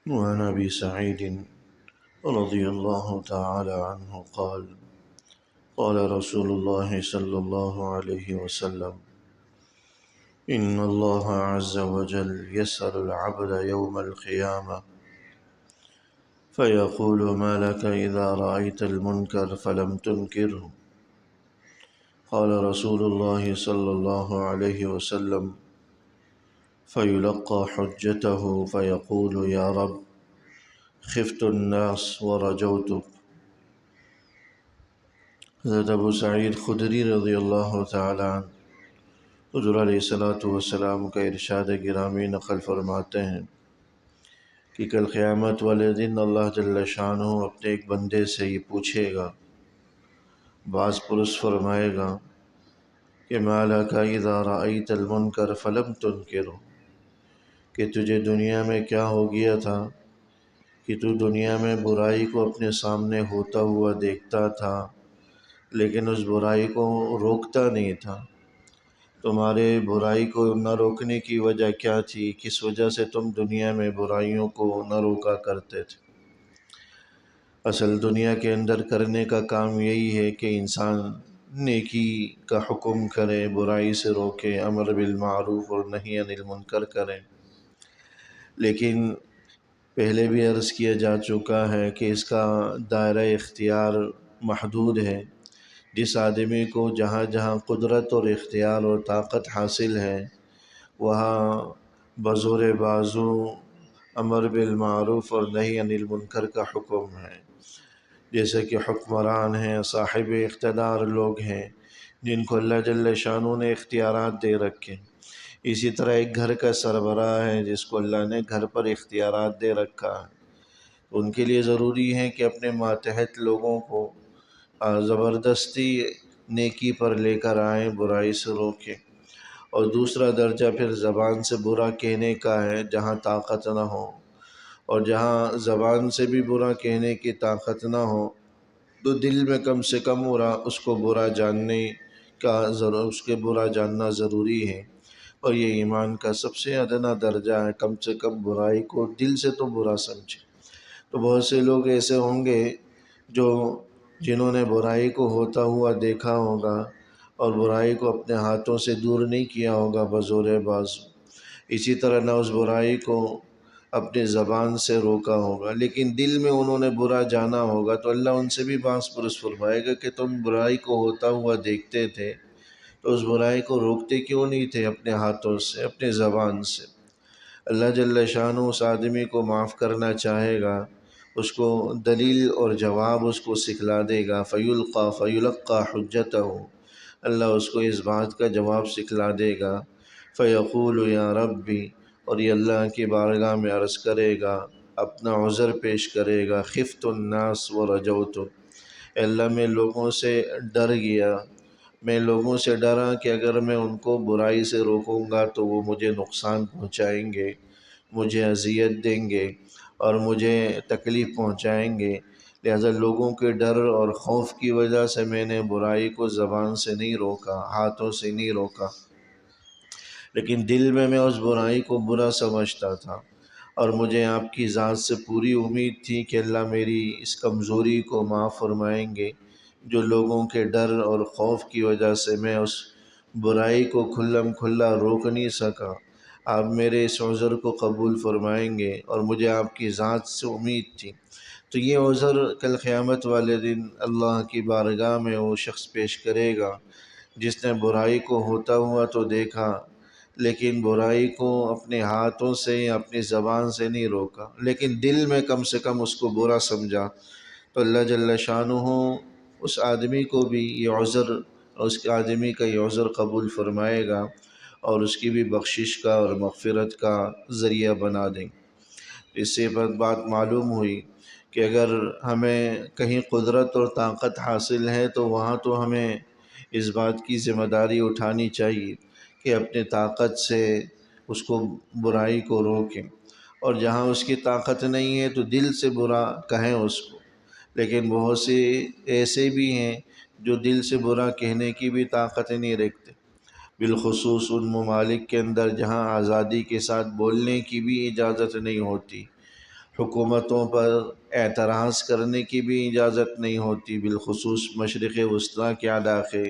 وعن أبي سعيد رضي الله تعالى عنه قال قال رسول الله صلى الله عليه وسلم إن الله عز وجل يسأل العبد يوم القيامة فيقول ما لك إذا رأيت المنكر فلم تنكره. قال رسول الله صلى الله عليه وسلم فيلقى حجته فيقول يا رب خفت الناس ورجوتك. حضرت ابو سعید خدری رضی اللہ تعالی عنہ حضور علیہ السلام کا ارشاد گرامی نقل فرماتے ہیں کہ کل قیامت والے دن اللہ جل شانہ اپنے ایک بندے سے یہ پوچھے گا، بعض پرس فرمائے گا کہ ما لک اذا رأیت المنکر فلم تنکرہ، کہ تجھے دنیا میں کیا ہو گیا تھا کہ تو دنیا میں برائی کو اپنے سامنے ہوتا ہوا دیکھتا تھا لیکن اس برائی کو روکتا نہیں تھا۔ تمہارے برائی کو نہ روکنے کی وجہ کیا تھی؟ کس وجہ سے تم دنیا میں برائیوں کو نہ روکا کرتے تھے؟ اصل دنیا کے اندر کرنے کا کام یہی ہے کہ انسان نیکی کا حکم کرے، برائی سے روکے، امر بالمعروف اور نہی عن المنکر کرے۔ لیکن پہلے بھی عرض کیا جا چکا ہے کہ اس کا دائرہ اختیار محدود ہے۔ جس آدمی کو جہاں جہاں قدرت اور اختیار اور طاقت حاصل ہے وہاں بزور بازو امر بالمعروف اور نہی عن المنکر کا حکم ہے۔ جیسے کہ حکمران ہیں، صاحب اقتدار لوگ ہیں جن کو اللہ جل شانہ نے اختیارات دے رکھے، اسی طرح ایک گھر کا سربراہ ہے جس کو اللہ نے گھر پر اختیارات دے رکھا ہے۔ ان کے لیے ضروری ہے کہ اپنے ماتحت لوگوں کو زبردستی نیکی پر لے کر آئیں، برائی سے روکیں۔ اور دوسرا درجہ پھر زبان سے برا کہنے کا ہے جہاں طاقت نہ ہو، اور جہاں زبان سے بھی برا کہنے کی طاقت نہ ہو تو دل میں کم سے کم اس کو برا جاننے کا اس کے برا جاننا ضروری ہے۔ اور یہ ایمان کا سب سے ادنا درجہ ہے، کم سے کم برائی کو دل سے تو برا سمجھے۔ تو بہت سے لوگ ایسے ہوں گے جنہوں نے برائی کو ہوتا ہوا دیکھا ہوگا اور برائی کو اپنے ہاتھوں سے دور نہیں کیا ہوگا بزور بازو، اسی طرح نہ اس برائی کو اپنے زبان سے روکا ہوگا، لیکن دل میں انہوں نے برا جانا ہوگا، تو اللہ ان سے بھی باس پرس فرمائے گا کہ تم برائی کو ہوتا ہوا دیکھتے تھے تو اس برائی کو روکتے کیوں نہیں تھے اپنے ہاتھوں سے، اپنے زبان سے۔ اللہ جل شانہ اس آدمی کو معاف کرنا چاہے گا، اس کو دلیل اور جواب اس کو سکھلا دے گا، فیلقا حجتہ، اللہ اس کو اس بات کا جواب سکھلا دے گا، فیقول یا ربی، اور یہ اللہ کی بارگاہ میں عرض کرے گا، اپنا عذر پیش کرے گا، خفت الناس ورجوت، اے اللہ میں لوگوں سے ڈر گیا، میں لوگوں سے ڈرا کہ اگر میں ان کو برائی سے روکوں گا تو وہ مجھے نقصان پہنچائیں گے، مجھے اذیت دیں گے اور مجھے تکلیف پہنچائیں گے، لہذا لوگوں کے ڈر اور خوف کی وجہ سے میں نے برائی کو زبان سے نہیں روکا، ہاتھوں سے نہیں روکا، لیکن دل میں اس برائی کو برا سمجھتا تھا، اور مجھے آپ کی ذات سے پوری امید تھی کہ اللہ میری اس کمزوری کو معاف فرمائیں گے جو لوگوں کے ڈر اور خوف کی وجہ سے میں اس برائی کو کھلم کھلا روک نہیں سکا۔ آپ میرے اس عذر کو قبول فرمائیں گے اور مجھے آپ کی ذات سے امید تھی۔ تو یہ عذر کل قیامت والے دن اللہ کی بارگاہ میں وہ شخص پیش کرے گا جس نے برائی کو ہوتا ہوا تو دیکھا لیکن برائی کو اپنے ہاتھوں سے یا اپنی زبان سے نہیں روکا، لیکن دل میں کم سے کم اس کو برا سمجھا، تو اللہ جل شانہ اس آدمی کو بھی یہ عذر، اس آدمی کا یہ عذر قبول فرمائے گا اور اس کی بھی بخشش کا اور مغفرت کا ذریعہ بنا دیں۔ اس سے بات معلوم ہوئی کہ اگر ہمیں کہیں قدرت اور طاقت حاصل ہے تو وہاں تو ہمیں اس بات کی ذمہ داری اٹھانی چاہیے کہ اپنے طاقت سے اس کو برائی کو روکیں، اور جہاں اس کی طاقت نہیں ہے تو دل سے برا کہیں اس کو، لیکن بہت سے ایسے بھی ہیں جو دل سے برا کہنے کی بھی طاقت نہیں رکھتے، بالخصوص ان ممالک کے اندر جہاں آزادی کے ساتھ بولنے کی بھی اجازت نہیں ہوتی، حکومتوں پر اعتراض کرنے کی بھی اجازت نہیں ہوتی، بالخصوص مشرق وسطیٰ کے علاقے،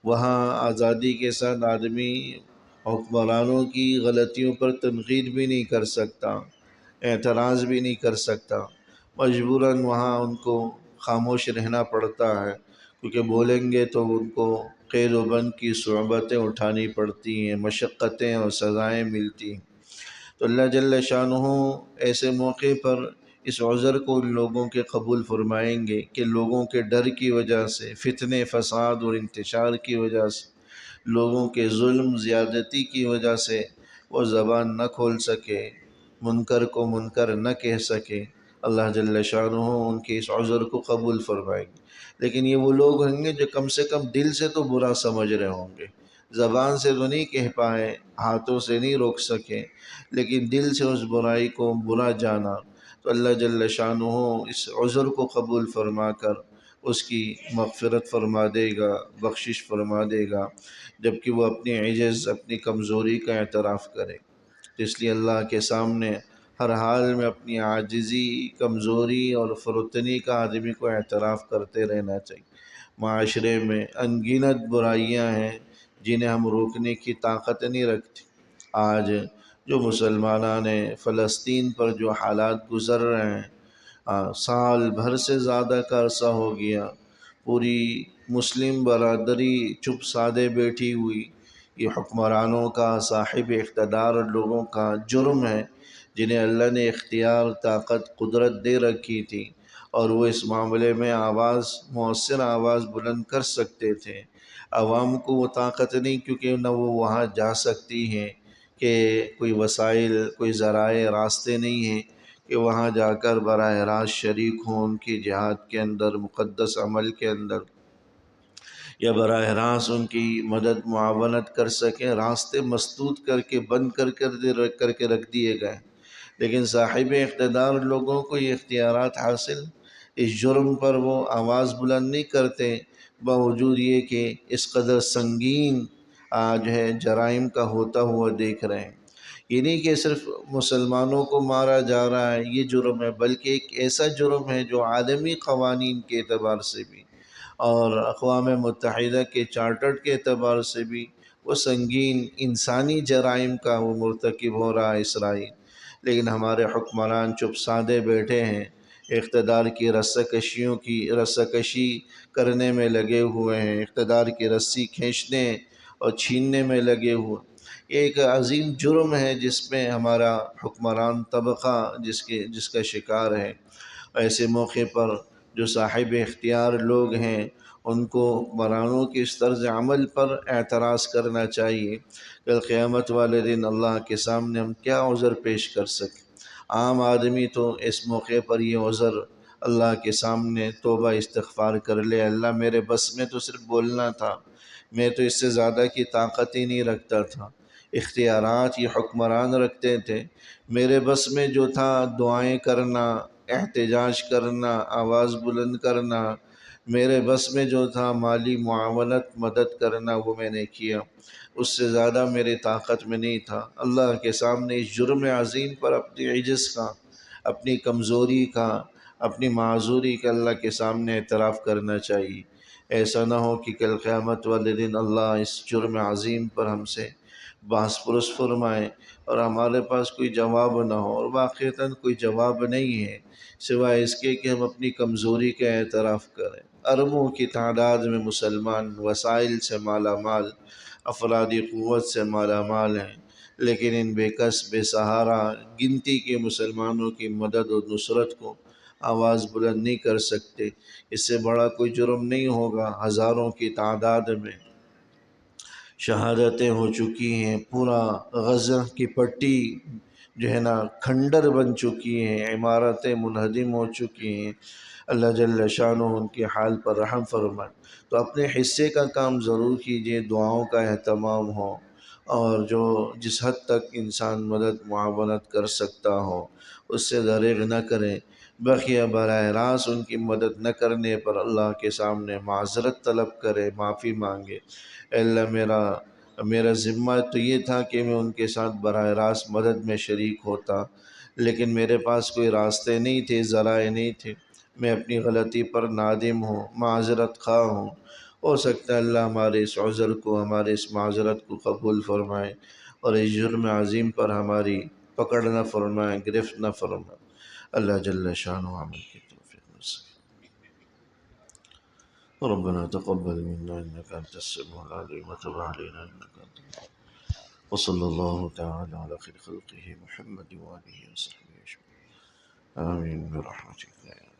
وہاں آزادی کے ساتھ آدمی حکمرانوں کی غلطیوں پر تنقید بھی نہیں کر سکتا، اعتراض بھی نہیں کر سکتا، مجبوراً وہاں ان کو خاموش رہنا پڑتا ہے، کیونکہ بولیں گے تو ان کو قید و بند کی صعوبتیں اٹھانی پڑتی ہیں، مشقتیں اور سزائیں ملتی ہیں۔ تو اللہ جل شانہ ایسے موقع پر اس عذر کو ان لوگوں کے قبول فرمائیں گے کہ لوگوں کے ڈر کی وجہ سے، فتنے فساد اور انتشار کی وجہ سے، لوگوں کے ظلم زیادتی کی وجہ سے وہ زبان نہ کھول سکے، منکر کو منکر نہ کہہ سکے، اللہ جل شانہ ان کے اس عذر کو قبول فرمائیں گے۔ لیکن یہ وہ لوگ ہوں گے جو کم سے کم دل سے تو برا سمجھ رہے ہوں گے، زبان سے تو نہیں کہہ پائے، ہاتھوں سے نہیں روک سکے، لیکن دل سے اس برائی کو برا جانا، تو اللہ جل شانہ اس عذر کو قبول فرما کر اس کی مغفرت فرما دے گا، بخشش فرما دے گا، جبکہ وہ اپنی عجز، اپنی کمزوری کا اعتراف کرے۔ تو اس لیے اللہ کے سامنے ہر حال میں اپنی عاجزی، کمزوری اور فروتنی کا آدمی کو اعتراف کرتے رہنا چاہیے۔ معاشرے میں ان گنت برائیاں ہیں جنہیں ہم روکنے کی طاقت نہیں رکھتے۔ آج جو مسلمانان فلسطین پر جو حالات گزر رہے ہیں، سال بھر سے زیادہ کا عرصہ ہو گیا، پوری مسلم برادری چپ سادے بیٹھی ہوئی، یہ حکمرانوں کا، صاحب اقتدار لوگوں کا جرم ہے، جنہیں اللہ نے اختیار، طاقت، قدرت دے رکھی تھی، اور وہ اس معاملے میں مؤثر آواز بلند کر سکتے تھے۔ عوام کو وہ طاقت نہیں، کیونکہ نہ وہ وہاں جا سکتی ہیں، کہ کوئی وسائل، کوئی ذرائع راستے نہیں ہیں کہ وہاں جا کر براہ راست شریک ہوں ان کی جہاد کے اندر، مقدس عمل کے اندر، یا براہ راست ان کی مدد معاونت کر سکیں۔ راستے مسدود کر کے، بند کر کے رکھ دیے گئے، لیکن صاحب اقتدار لوگوں کو یہ اختیارات حاصل، اس جرم پر وہ آواز بلند نہیں کرتے، باوجود یہ کہ اس قدر سنگین جو ہے جرائم کا ہوتا ہوا دیکھ رہے ہیں۔ یہ نہیں کہ صرف مسلمانوں کو مارا جا رہا ہے یہ جرم ہے، بلکہ ایک ایسا جرم ہے جو عالمی قوانین کے اعتبار سے بھی اور اقوام متحدہ کے چارٹر کے اعتبار سے بھی وہ سنگین انسانی جرائم کا وہ مرتکب ہو رہا ہے اسرائیل۔ لیکن ہمارے حکمران چپ سادے بیٹھے ہیں، اقتدار کی رسہ کشی کرنے میں لگے ہوئے ہیں، اقتدار کی رسی کھینچنے اور چھیننے میں لگے ہوئے۔ یہ ایک عظیم جرم ہے جس میں ہمارا حکمران طبقہ جس کا شکار ہے۔ ایسے موقع پر جو صاحب اختیار لوگ ہیں ان کو حکمرانوں کی اس طرز عمل پر اعتراض کرنا چاہیے۔ کل قیامت والے دن اللہ کے سامنے ہم کیا عذر پیش کر سکیں؟ عام آدمی تو اس موقع پر یہ عذر اللہ کے سامنے توبہ استغفار کر لے، اللہ میرے بس میں تو صرف بولنا تھا، میں تو اس سے زیادہ کی طاقت ہی نہیں رکھتا تھا، اختیارات یہ حکمران رکھتے تھے، میرے بس میں جو تھا دعائیں کرنا، احتجاج کرنا، آواز بلند کرنا، میرے بس میں جو تھا مالی معاونت، مدد کرنا، وہ میں نے کیا، اس سے زیادہ میری طاقت میں نہیں تھا۔ اللہ کے سامنے اس جرم عظیم پر اپنی عجز کا، اپنی کمزوری کا، اپنی معذوری کا اللہ کے سامنے اعتراف کرنا چاہیے۔ ایسا نہ ہو کہ کل قیامت والے دن اللہ اس جرم عظیم پر ہم سے بحث پرس فرمائے اور ہمارے پاس کوئی جواب نہ ہو، اور واقعتاً کوئی جواب نہیں ہے سوائے اس کے کہ ہم اپنی کمزوری کا اعتراف کریں۔ اربوں کی تعداد میں مسلمان وسائل سے مالا مال، افرادی قوت سے مالا مال ہیں، لیکن ان بے کس، بے سہارا، گنتی کے مسلمانوں کی مدد و نصرت کو آواز بلند نہیں کر سکتے۔ اس سے بڑا کوئی جرم نہیں ہوگا۔ ہزاروں کی تعداد میں شہادتیں ہو چکی ہیں، پورا غزہ کی پٹی جو ہے نا کھنڈر بن چکی ہیں، عمارتیں منہدم ہو چکی ہیں۔ اللہ جل شانہ ان کے حال پر رحم فرمائے۔ تو اپنے حصے کا کام ضرور کیجیے، دعاؤں کا اہتمام ہو، اور جس حد تک انسان مدد معاونت کر سکتا ہو اس سے دریغ نہ کریں، بقیہ براہ راست ان کی مدد نہ کرنے پر اللہ کے سامنے معذرت طلب کرے، معافی مانگے۔ اے اللہ میرا ذمہ تو یہ تھا کہ میں ان کے ساتھ براہ راست مدد میں شریک ہوتا، لیکن میرے پاس کوئی راستے نہیں تھے، ذرائع نہیں تھے، میں اپنی غلطی پر نادم ہوں، معذرت خواہ ہوں۔ ہو سکتا ہے اللہ ہمارے اس عذر کو، ہمارے اس معذرت کو قبول فرمائے اور اس جرم عظیم پر ہماری پکڑ نہ فرمائے، گرفت نہ فرمائے۔ اللہ جل شانہ عمل کی توفیق نصیب۔ ربنا تقبل منا انك انت السميع العليم وتب علينا انك انت التواب، وصلى الله تعالى على خير خلقه محمد وآله وصحبه أجمعين، آمين برحمتك يا